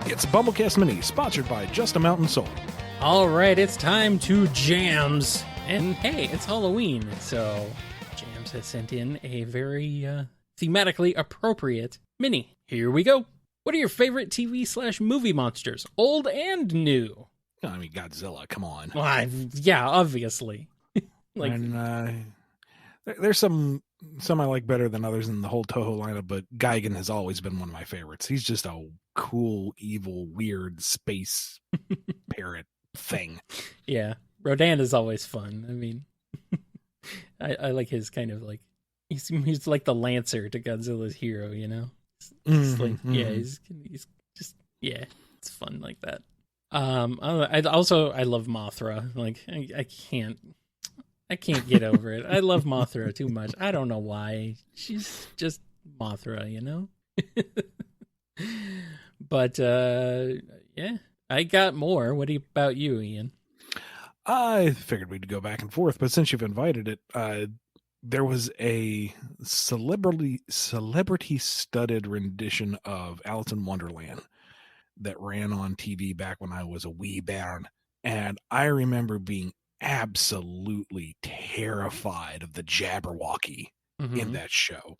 It's BumbleKast Mini, sponsored by Just a Mountain Soul. All right, it's time to jams. And hey, it's Halloween, so Jams has sent in a very thematically appropriate mini. Here we go. What are your favorite TV/movie monsters, old and new? I mean, Godzilla, come on. Well, yeah, obviously. And there's some I like better than others in the whole Toho lineup, but Gigan has always been one of my favorites. He's just a cool, evil, weird space parrot thing. Yeah, Rodan is always fun. I mean, I like his kind of like, he's like the Lancer to Godzilla's hero, you know? Yeah, he's just, yeah, it's fun like that. I love Mothra. Like, I can't get over it. I love Mothra too much. I don't know why. She's just Mothra, you know? But, yeah, I got more. What about you, Ian? I figured we'd go back and forth, but since you've invited it, there was a celebrity-studded rendition of Alice in Wonderland that ran on TV back when I was a wee bairn, and I remember being absolutely terrified of the Jabberwocky in that show.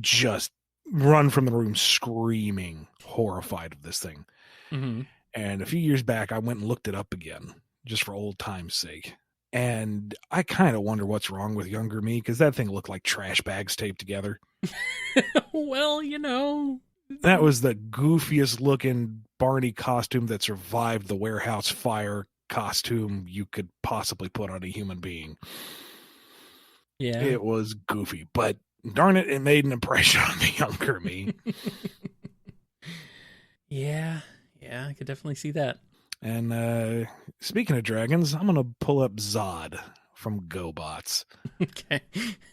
Just run from the room screaming, horrified of this thing. And a few years back, I went and looked it up again, just for old time's sake. And I kind of wonder what's wrong with younger me, because that thing looked like trash bags taped together. Well, you know. That was the goofiest looking Barney costume that survived the warehouse fire costume you could possibly put on a human being. Yeah. It was goofy, but darn it, it made an impression on the younger me. Yeah, I could definitely see that. And speaking of dragons, I'm going to pull up Zod from GoBots. Okay.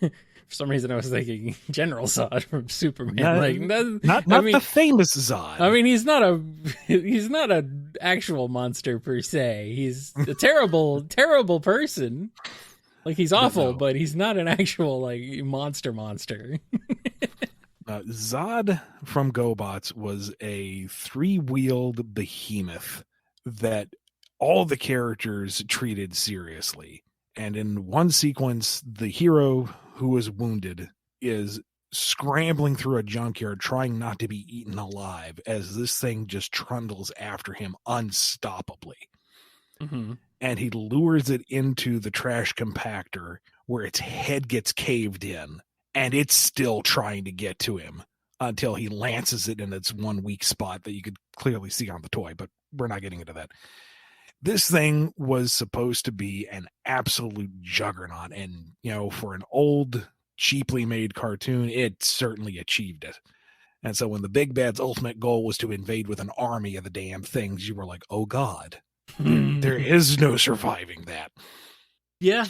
For some reason, I was thinking General Zod from Superman. Not the famous Zod. I mean, he's not an actual monster per se. He's a terrible, terrible person. Like, he's awful, but he's not an actual like monster. Zod from GoBots was a 3-wheeled behemoth that all the characters treated seriously. And in one sequence, the hero who is wounded is scrambling through a junkyard trying not to be eaten alive as this thing just trundles after him unstoppably. And he lures it into the trash compactor where its head gets caved in, and it's still trying to get to him until he lances it in its one weak spot that you could clearly see on the toy, but we're not getting into that. This thing was supposed to be an absolute juggernaut, and, you know, for an old, cheaply made cartoon, it certainly achieved it. And so when the big bad's ultimate goal was to invade with an army of the damn things, you were like, oh God, there is no surviving that. Yeah,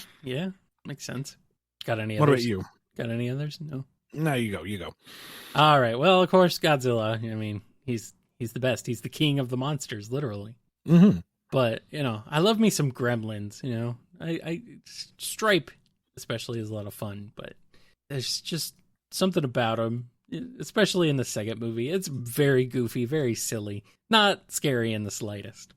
makes sense. Got any others? What about you? Got any others? No. No, you go. All right. Well, of course, Godzilla. I mean, he's the best. He's the king of the monsters, literally. But, you know, I love me some Gremlins, you know. I Stripe especially is a lot of fun, but there's just something about him, especially in the second movie. It's very goofy, very silly. Not scary in the slightest,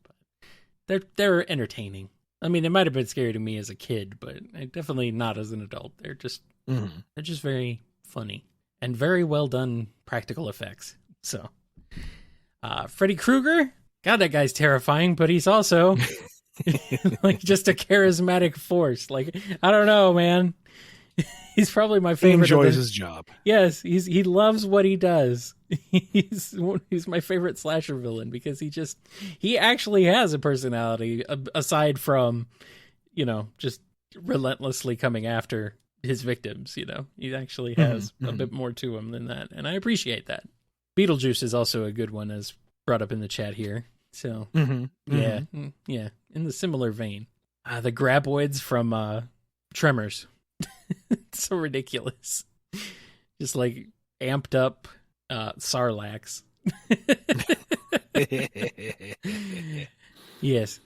but they're entertaining. I mean, it might have been scary to me as a kid, but definitely not as an adult. They're just very funny and very well done practical effects. So, Freddy Krueger, God, that guy's terrifying, but he's also like just a charismatic force. Like, I don't know, man. He's probably my favorite. He enjoys his job. Yes, he loves what he does. He's my favorite slasher villain because he actually has a personality aside from, you know, just relentlessly coming after his victims. You know, he actually has a bit more to him than that, and I appreciate that. Beetlejuice is also a good one, as brought up in the chat here. So yeah, in the similar vein, the graboids from Tremors. It's so ridiculous. Just like amped up Sarlacc. Yes,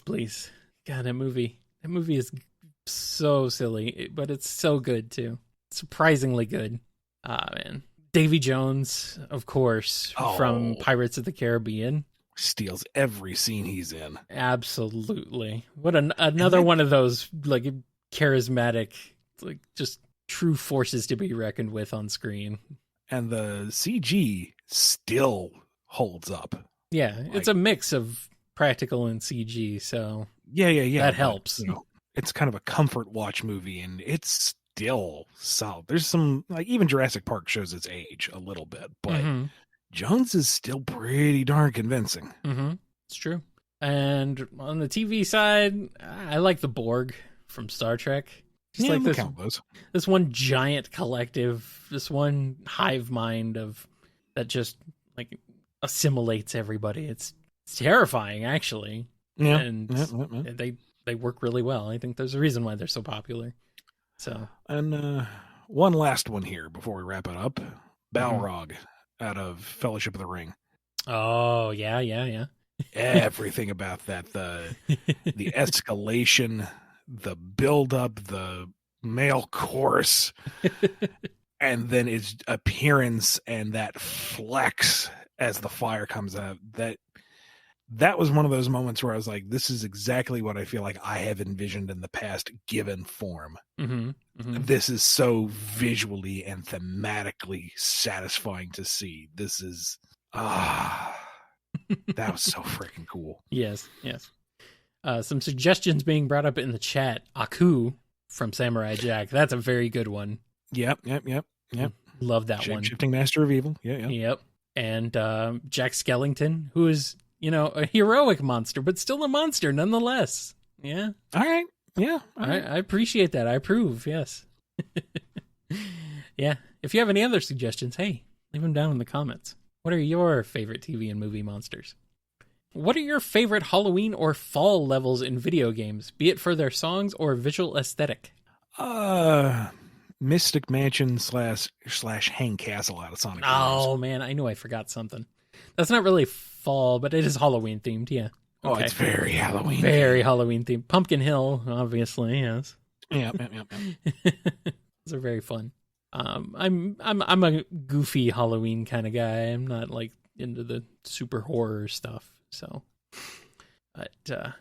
please. God, that movie is so silly, but it's so good too. surprisingly good. Man. Davy Jones, of course, from Pirates of the Caribbean. Steals every scene he's in. Absolutely. What another one of those like charismatic, like just true forces to be reckoned with on screen. And the CG still holds up. Yeah, it's a mix of practical and CG, so yeah. That helps. It's kind of a comfort watch movie, and it's still solid. There's some, like, even Jurassic Park shows its age a little bit, but Jones is still pretty darn convincing. It's true. And on the TV side, I like the Borg from Star Trek. Just like this one giant collective, this one hive mind that just like assimilates everybody. It's terrifying, actually. Yeah, and they work really well. I think there's a reason why they're so popular. So, and one last one here before we wrap it up: Balrog out of Fellowship of the Ring. Oh yeah. Everything about that, the escalation, the build up, the male chorus, and then his appearance and that flex as the fire comes out. That was one of those moments where I was like, this is exactly what I feel like I have envisioned in the past, given form. This is so visually and thematically satisfying to see. This is that was so freaking cool. Yes. Some suggestions being brought up in the chat. Aku from Samurai Jack. That's a very good one. Yep. Love that one. Shifting Master of Evil. Yeah. Yep. And Jack Skellington, who is, a heroic monster, but still a monster nonetheless. Yeah. All right. Yeah. All right. I appreciate that. I approve. Yes. Yeah. If you have any other suggestions, hey, leave them down in the comments. What are your favorite TV and movie monsters? What are your favorite Halloween or fall levels in video games, be it for their songs or visual aesthetic? Mystic Mansion / Hang Castle out of Sonic. Oh man, I knew I forgot something. That's not really fall, but it is Halloween themed. Yeah. Okay. Oh, it's very Halloween. Very Halloween themed. Pumpkin Hill, obviously. Yes. Yeah. Those are very fun. I'm a goofy Halloween kind of guy. I'm not like into the super horror stuff. So, but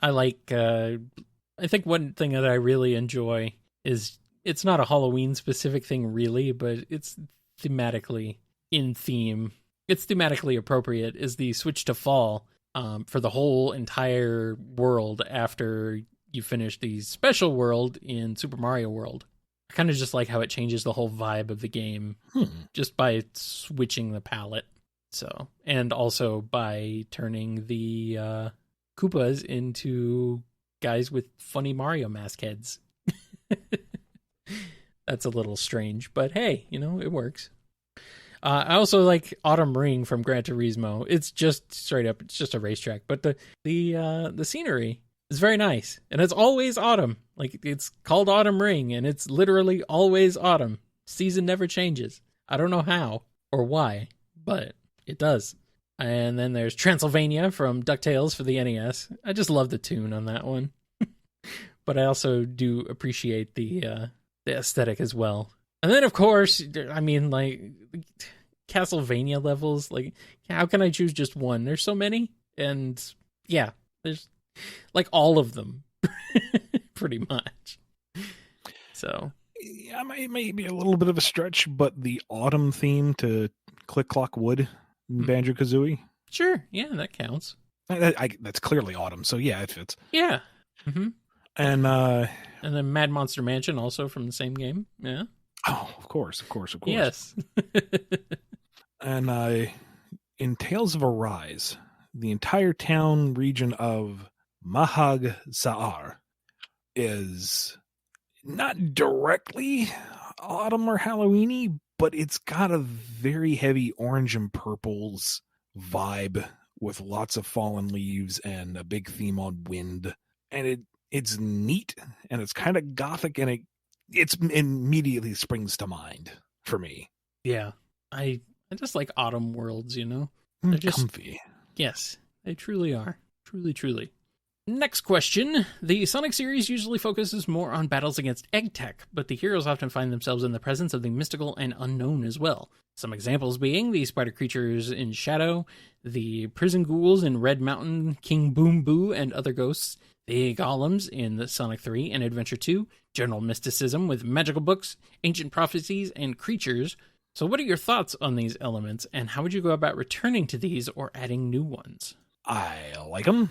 I like. I think one thing that I really enjoy is it's not a Halloween specific thing really, but it's thematically in theme. It's thematically appropriate. Is the switch to fall for the whole entire world after you finish the special world in Super Mario World. I kind of just like how it changes the whole vibe of the game just by switching the palette. So, and also by turning the Koopas into guys with funny Mario mask heads. That's a little strange, but hey, it works. I also like Autumn Ring from Gran Turismo. It's just straight up, it's just a racetrack, but the scenery is very nice, and it's always autumn. Like, it's called Autumn Ring, and it's literally always autumn. Season never changes. I don't know how or why, but it does. And then there's Transylvania from DuckTales for the NES. I just love the tune on that one. But I also do appreciate the aesthetic as well. And then, of course, I mean, like, Castlevania levels. Like, how can I choose just one? There's so many. And, yeah, there's, like, all of them. Pretty much. So. Yeah, it may be a little bit of a stretch, but the autumn theme to Click Clock Wood in Banjo-Kazooie. Sure, yeah, that counts. That's clearly autumn, so yeah, it fits. Yeah. Mm-hmm. And then Mad Monster Mansion, also from the same game. Yeah. Oh, of course. Yes. And in Tales of Arise, the entire town region of Mahag Saar is not directly autumn or Halloweeny, but it's got a very heavy orange and purples vibe with lots of fallen leaves and a big theme on wind. And it's neat, and it's kind of gothic, and it immediately springs to mind for me. Yeah, I just like autumn worlds, They're just comfy. Yes, they truly are. Truly. Next question. The Sonic series usually focuses more on battles against egg tech, but the heroes often find themselves in the presence of the mystical and unknown as well. Some examples being the spider creatures in Shadow, the prison ghouls in Red Mountain, King Boom Boo and other ghosts, the golems in the Sonic 3 and Adventure 2, general mysticism with magical books, ancient prophecies, and creatures. So what are your thoughts on these elements, and how would you go about returning to these or adding new ones? I like them.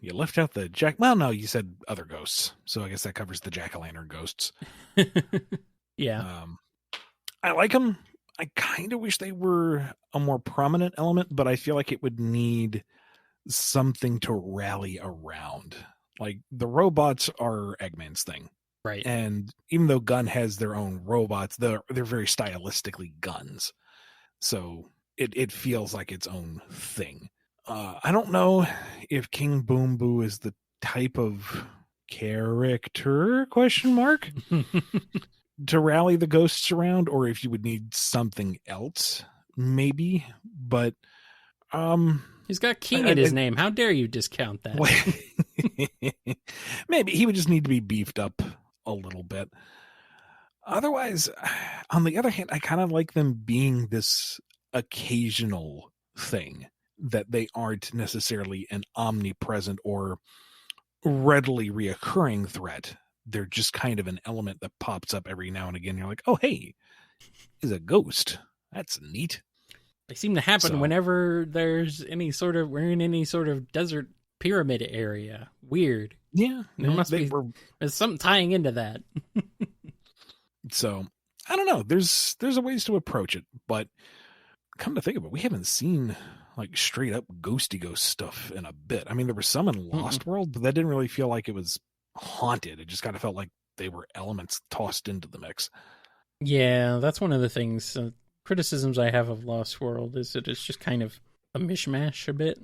You left out the jack. Well, no, you said other ghosts, so I guess that covers the jack-o'-lantern ghosts. Yeah. I like them. I kind of wish they were a more prominent element, but I feel like it would need something to rally around. Like the robots are Eggman's thing, Right. and even though Gun has their own robots, they're very stylistically Guns, so it feels like its own thing. I don't know if King Boom Boo is the type of character question mark to rally the ghosts around, or if you would need something else, maybe. But he's got King in his name. How dare you discount that? Maybe he would just need to be beefed up a little bit. Otherwise, on the other hand, I kind of like them being this occasional thing, that they aren't necessarily an omnipresent or readily reoccurring threat. They're just kind of an element that pops up every now and again. You're like, oh, hey, is a ghost. That's neat. They seem to happen whenever we're in any sort of desert pyramid area. Weird. Yeah. There's something tying into that. So I don't know. There's a ways to approach it, but come to think of it, we haven't seen like straight up ghosty ghost stuff in a bit. I mean, there was some in Lost World, but that didn't really feel like it was haunted. It just kind of felt like they were elements tossed into the mix. Yeah, that's one of the things, criticisms I have of Lost World, is that it's just kind of a mishmash a bit.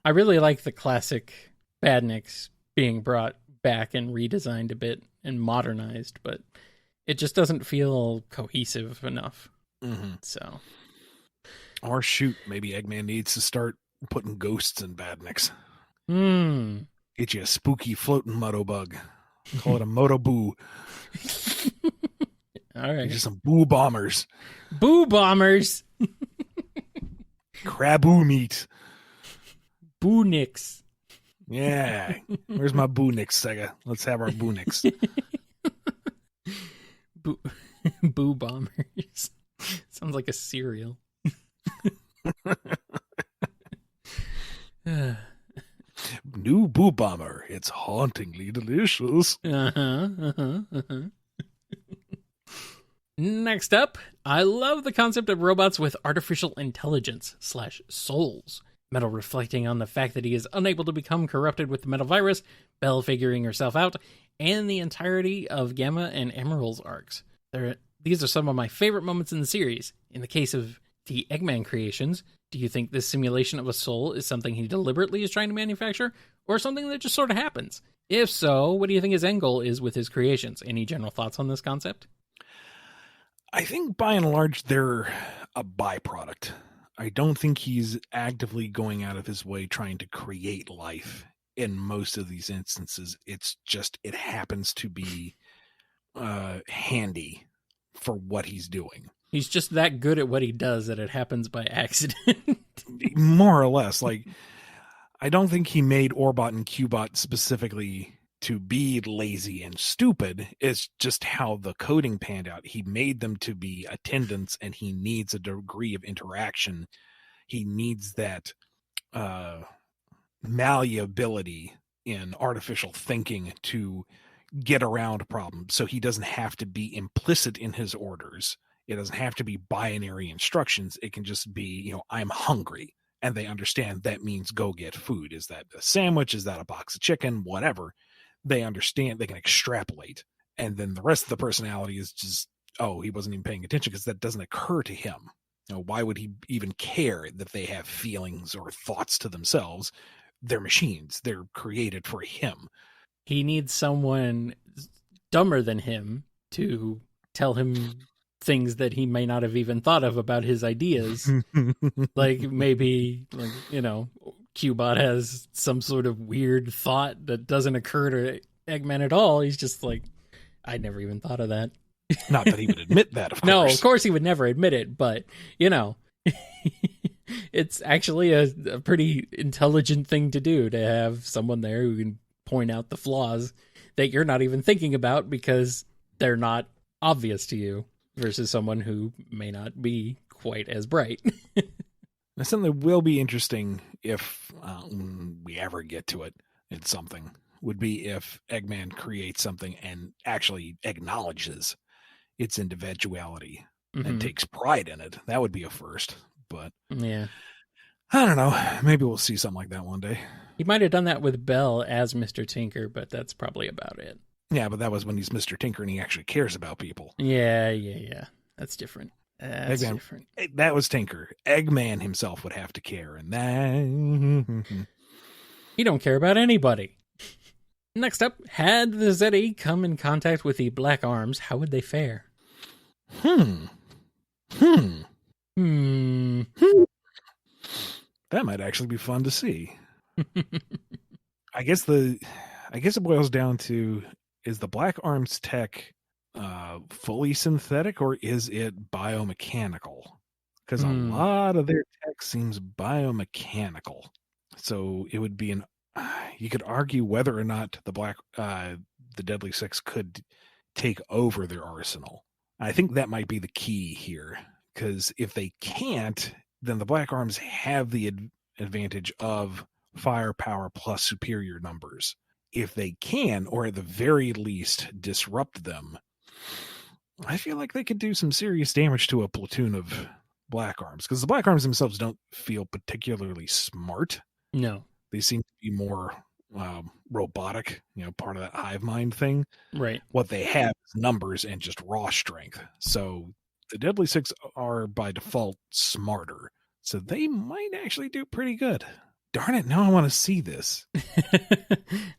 I really like the classic Badniks being brought back and redesigned a bit and modernized, but it just doesn't feel cohesive enough. So, or shoot, maybe Eggman needs to start putting ghosts in Badniks. Get you a spooky floating moto bug. Call it a moto boo. All right, just some boo bombers. Boo bombers. Craboo meat. Boo nicks. Yeah. Where's my boo nicks, Sega? Let's have our boo nicks. Boo bombers. Sounds like a cereal. New Boo Bomber. It's hauntingly delicious. Next up, I love the concept of robots with artificial intelligence / souls. Metal reflecting on the fact that he is unable to become corrupted with the metal virus, Belle figuring herself out, and the entirety of Gamma and Emerald's arcs. These are some of my favorite moments in the series. In the case of the Eggman creations, do you think this simulation of a soul is something he deliberately is trying to manufacture, or something that just sort of happens? If so, what do you think his end goal is with his creations? Any general thoughts on this concept? I think by and large they're a byproduct. I don't think he's actively going out of his way trying to create life in most of these instances. It's just, it happens to be handy for what he's doing. He's just that good at what he does that it happens by accident. More or less. Like, I don't think he made Orbot and Cubot specifically to be lazy and stupid. It's just how the coding panned out. He made them to be attendants, and he needs a degree of interaction. He needs that malleability in artificial thinking to get around problems. So he doesn't have to be implicit in his orders. It doesn't have to be binary instructions. It can just be, I'm hungry. And they understand that means go get food. Is that a sandwich? Is that a box of chicken? Whatever. They understand, they can extrapolate. And then the rest of the personality is just, he wasn't even paying attention because that doesn't occur to him. Why would he even care that they have feelings or thoughts to themselves? They're machines. They're created for him. He needs someone dumber than him to tell him things that he may not have even thought of about his ideas. Like maybe, Cubot has some sort of weird thought that doesn't occur to Eggman at all. He's just like, I never even thought of that. Not that he would admit that, of course. No, of course he would never admit it, but, it's actually a pretty intelligent thing to do, to have someone there who can point out the flaws that you're not even thinking about because they're not obvious to you, versus someone who may not be quite as bright. Now, something that will be interesting if we ever get to it in something would be if Eggman creates something and actually acknowledges its individuality and takes pride in it. That would be a first, but yeah, I don't know. Maybe we'll see something like that one day. He might have done that with Bell as Mr. Tinker, but that's probably about it. Yeah, but that was when he's Mr. Tinker and he actually cares about people. Yeah. That's different. Different. That was Tinker. Eggman himself would have to care, and that he don't care about anybody. Next up, had the Zeddy come in contact with the Black Arms, how would they fare? That might actually be fun to see. I guess it boils down to, is the Black Arms tech fully synthetic or is it biomechanical? Because a lot of their tech seems biomechanical. So it would be you could argue whether or not the Deadly Six could take over their arsenal. I think that might be the key here, because if they can't, then the Black Arms have the advantage of firepower plus superior numbers. If they can, or at the very least disrupt them, I feel like they could do some serious damage to a platoon of Black Arms, because the Black Arms themselves don't feel particularly smart. No. They seem to be more robotic, part of that hive mind thing. Right. What they have is numbers and just raw strength. So the Deadly Six are by default smarter. So they might actually do pretty good. Darn it, now I want to see this.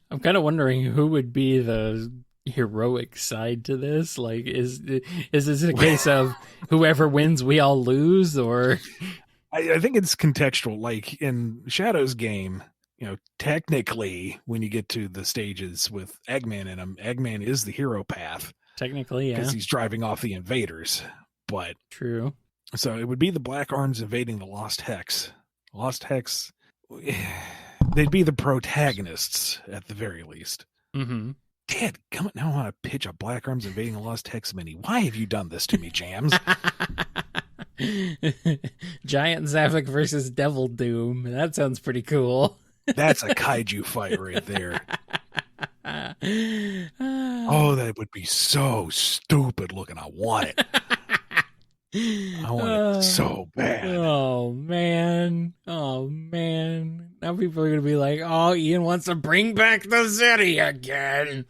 I'm kind of wondering who would be the heroic side to this. Like, is this a case of whoever wins, we all lose, or... I think it's contextual. Like in Shadow's game, technically, when you get to the stages with Eggman in them, Eggman is the hero path. Technically, yeah. Because he's driving off the invaders. But true. So it would be the Black Arms invading the Lost Hex. Lost Hex, they'd be the protagonists at the very least. Mm-hmm. Dad, come on, now I want to pitch a Black Arms invading the Lost Hex mini. Why have you done this to me, Jams? Giant Zavik versus Devil Doom. That sounds pretty cool. That's a kaiju fight right there. Oh, that would be so stupid looking. I want it. I want it so bad. Oh man. Now people are going to be like, oh, Ian wants to bring back the Zeddy again.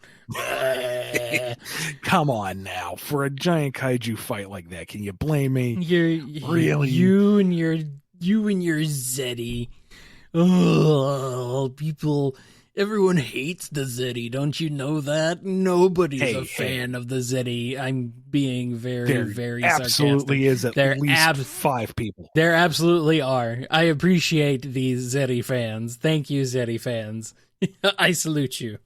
Come on now. For a giant kaiju fight like that, can you blame me? Really? You and your Zeddy. Oh, everyone hates the Zeddy. Don't you know that? Nobody's a fan of the Zeddy. I'm being very, very sarcastic. Absolutely is at least 5 people. There absolutely are. I appreciate these Zeddy fans. Thank you, Zeddy fans. I salute you.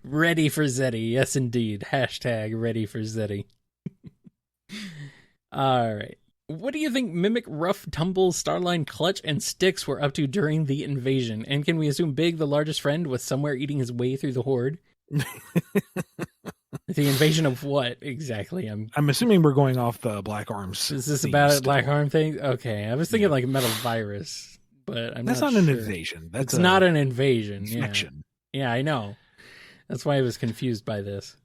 Ready for Zeddy. Yes, indeed. Hashtag ready for Zeddy. All right. What do you think Mimic, Rough, Tumble, Starline, Clutch, and Styx were up to during the invasion? And can we assume Big, the largest friend, was somewhere eating his way through the horde? The invasion of what exactly? I'm assuming we're going off the Black Arms. Is this about a Black Arm thing? Okay, I was thinking like Metal Virus, but that's not an invasion. That's not an invasion. Infection. Yeah, I know. That's why I was confused by this.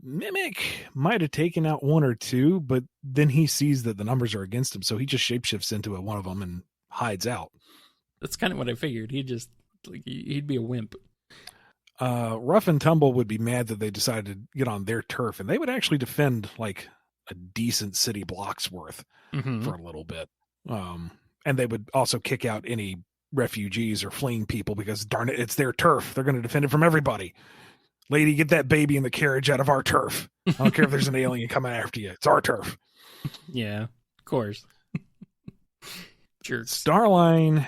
Mimic might have taken out 1 or 2, but then he sees that the numbers are against him, so he just shapeshifts into one of them and hides out. That's kind of what I figured. He'd be a wimp. Rough and Tumble would be mad that they decided to get on their turf, and they would actually defend like a decent city block's worth for a little bit. And they would also kick out any refugees or fleeing people because, darn it, it's their turf. They're going to defend it from everybody. Lady, get that baby in the carriage out of our turf. I don't care if there's an alien coming after you. It's our turf. Yeah, of course. Jerks. Starline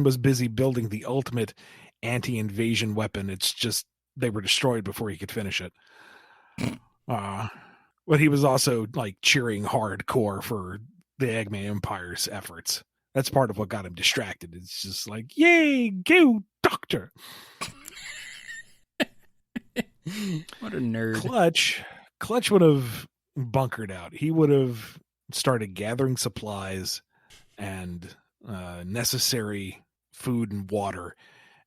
was busy building the ultimate anti-invasion weapon. It's just they were destroyed before he could finish it. But he was also like cheering hardcore for the Eggman Empire's efforts. That's part of what got him distracted. It's just like, yay, go, Doctor. What a nerd. Clutch would have bunkered out. He would have started gathering supplies and necessary food and water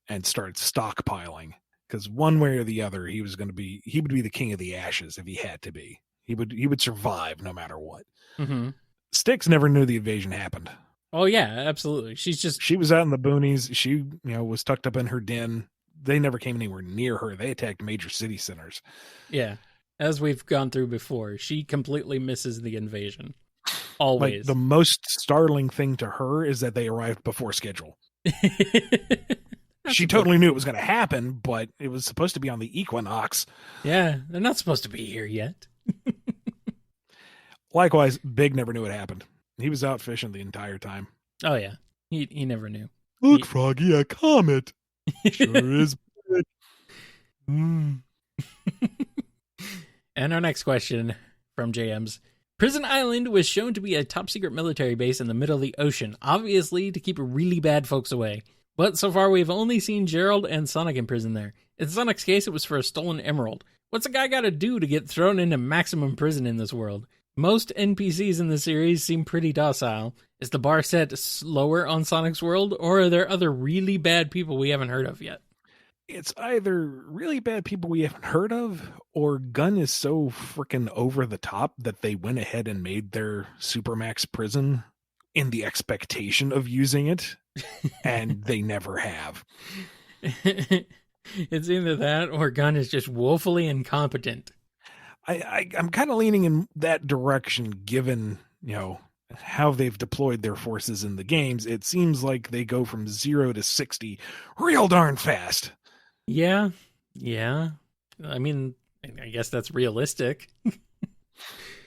and started stockpiling. Because one way or the other, he would be the king of the ashes if he had to be. He would survive no matter what. Mm-hmm. Styx never knew the invasion happened. Oh yeah, absolutely. She was out in the boonies. She was tucked up in her den. They never came anywhere near her. They attacked major city centers. Yeah, as we've gone through before, she completely misses the invasion. Always. Like, the most startling thing to her is that they arrived before schedule. She totally knew it was going to happen, but it was supposed to be on the equinox. Yeah, they're not supposed to be here yet. Likewise, Big never knew it happened. He was out fishing the entire time. Oh yeah, he never knew. Look, Froggy, a comet. Sure is. And our next question from JM's. Prison Island was shown to be a top secret military base in the middle of the ocean, obviously to keep really bad folks away. But so far we've only seen Gerald and Sonic in prison there. In Sonic's case, it was for a stolen emerald. What's a guy gotta do to get thrown into maximum prison in this world? Most NPCs in the series seem pretty docile. Is the bar set lower on Sonic's world, or are there other really bad people we haven't heard of yet? It's either really bad people we haven't heard of, or Gun is so freaking over the top that they went ahead and made their Supermax prison in the expectation of using it, and they never have. It's either that or Gun is just woefully incompetent. I'm kind of leaning in that direction, given, how they've deployed their forces in the games. It seems like they go from 0 to 60 real darn fast. Yeah. I mean, I guess that's realistic.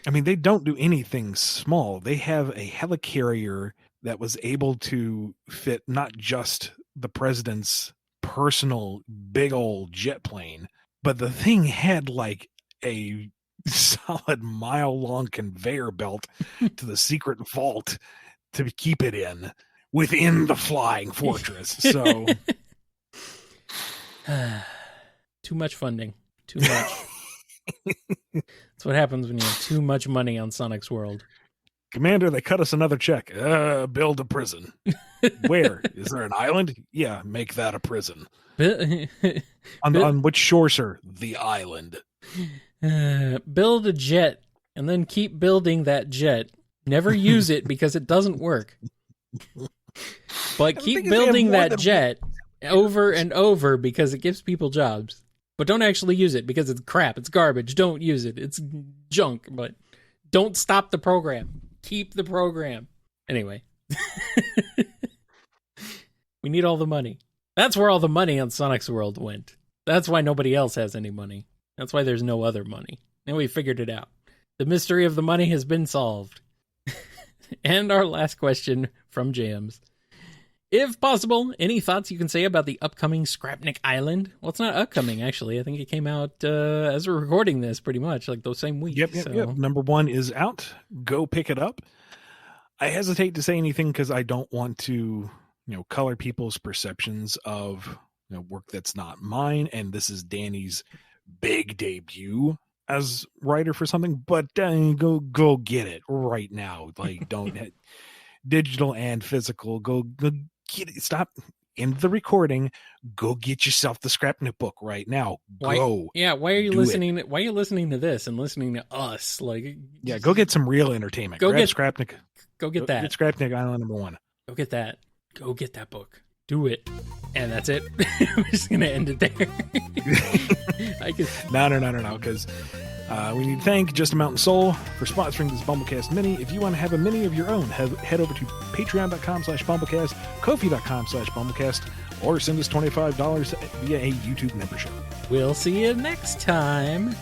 I mean, they don't do anything small. They have a helicarrier that was able to fit not just the president's personal big old jet plane, but the thing had like a solid mile-long conveyor belt to the secret vault to keep it within the flying fortress. So too much funding. Too much. That's what happens when you have too much money on Sonic's world. Commander, they cut us another check. Build a prison. Where? Is there an island? Yeah, make that a prison. On which shore, sir? The island. Build a jet and then keep building that jet. Never use it because it doesn't work. But keep building that jet over and over because it gives people jobs. But don't actually use it because it's crap. It's garbage. Don't use it. It's junk. But don't stop the program. Keep the program. Anyway. We need all the money. That's where all the money on Sonic's world went. That's why nobody else has any money. That's why there's no other money. And we figured it out. The mystery of the money has been solved. And our last question from James. If possible, any thoughts you can say about the upcoming Scrapnik Island? Well, it's not upcoming, actually. I think it came out as we're recording this pretty much, like those same weeks. Yep. Number 1 is out. Go pick it up. I hesitate to say anything because I don't want to, color people's perceptions of work that's not mine. And this is Danny's big debut as writer for something, but go get it right now. Like, don't digital and physical. Go get it. Stop in the recording. Go get yourself the Scrapnik book right now. Go. Why are you listening? Why are you listening to this and listening to us? Like, go get some real entertainment. Grab Scrapnik. Go get that. Get Scrapnik Island number 1. Go get that. Go get that book. Do it. And that's it. We're just going to end it there. No, because we need to thank Just a Mountain Soul for sponsoring this BumbleKast Mini. If you want to have a mini of your own, head over to patreon.com/BumbleKast, Ko-fi.com/BumbleKast, or send us $25 via a YouTube membership. We'll see you next time.